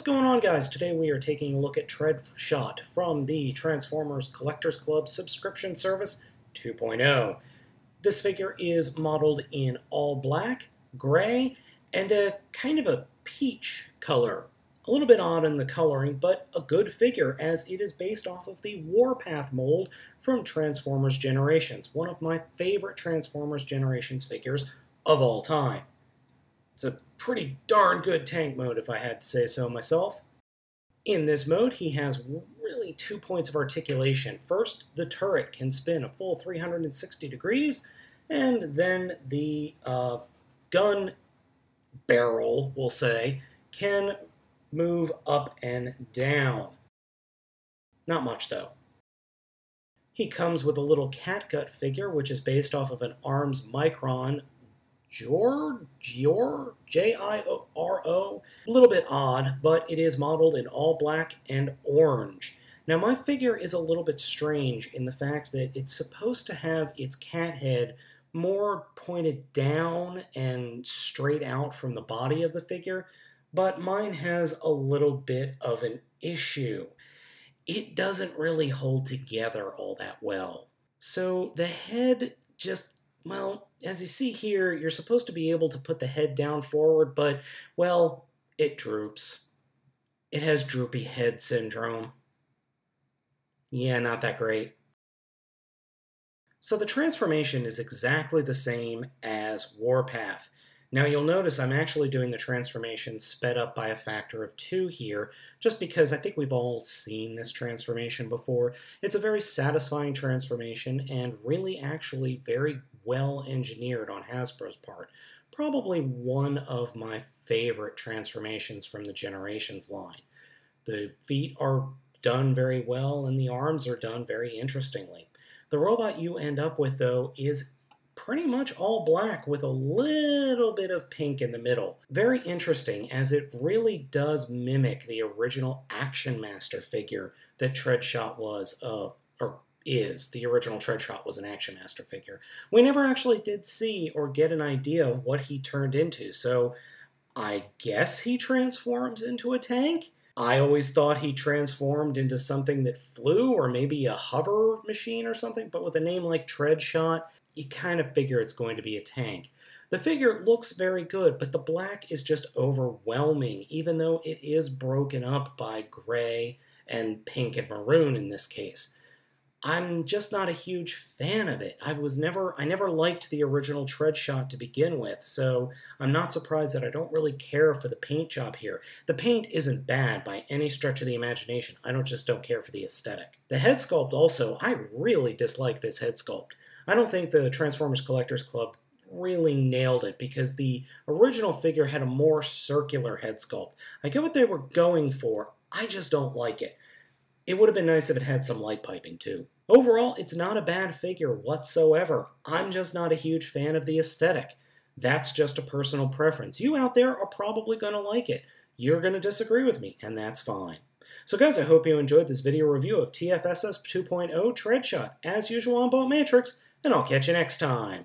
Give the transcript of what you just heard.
going on, guys? Today we are taking a look at Treadshot from the Transformers Collectors Club subscription service 2.0. This figure is modeled in all black, gray, and a kind of a peach color. A little bit odd in the coloring, but a good figure as it is based off of the Warpath mold from Transformers Generations, one of my favorite Transformers Generations figures of all time. It's a pretty darn good tank mode, if I had to say so myself. In this mode, he has really 2 points of articulation. First, the turret can spin a full 360 degrees, and then the gun barrel, we'll say, can move up and down. Not much, though. He comes with a little Catgut figure, which is based off of an ARMS Micron J-I-O-R-O. A little bit odd, but it is modeled in all black and orange. Now, my figure is a little bit strange in the fact that it's supposed to have its cat head more pointed down and straight out from the body of the figure, but mine has a little bit of an issue. It doesn't really hold together all that well. So the head just, well, as you see here, you're supposed to be able to put the head down forward, but, well, it droops. It has droopy head syndrome. Yeah, not that great. So the transformation is exactly the same as Warpath. Now you'll notice I'm actually doing the transformation sped up by a factor of 2 here, just because I think we've all seen this transformation before. It's a very satisfying transformation and really actually very well engineered on Hasbro's part. Probably one of my favorite transformations from the Generations line. The feet are done very well and the arms are done very interestingly. The robot you end up with, though, is pretty much all black with a little bit of pink in the middle. Very interesting, as it really does mimic the original Action Master figure that Treadshot was, or is. The original Treadshot was an Action Master figure. We never actually did see or get an idea of what he turned into, so I guess he transforms into a tank? I always thought he transformed into something that flew, or maybe a hover machine or something, but with a name like Treadshot, you kind of figure it's going to be a tank. The figure looks very good, but the black is just overwhelming, even though it is broken up by gray and pink and maroon in this case. I'm just not a huge fan of it. I never liked the original Treadshot to begin with, so I'm not surprised that I don't really care for the paint job here. The paint isn't bad by any stretch of the imagination. I just don't care for the aesthetic. The head sculpt also, I really dislike this head sculpt. I don't think the Transformers Collectors Club really nailed it because the original figure had a more circular head sculpt. I get what they were going for, I just don't like it. It would have been nice if it had some light piping too. Overall, it's not a bad figure whatsoever. I'm just not a huge fan of the aesthetic. That's just a personal preference. You out there are probably going to like it. You're going to disagree with me, and that's fine. So guys, I hope you enjoyed this video review of TFSS 2.0 Treadshot, as usual on Baltmatrix, and I'll catch you next time.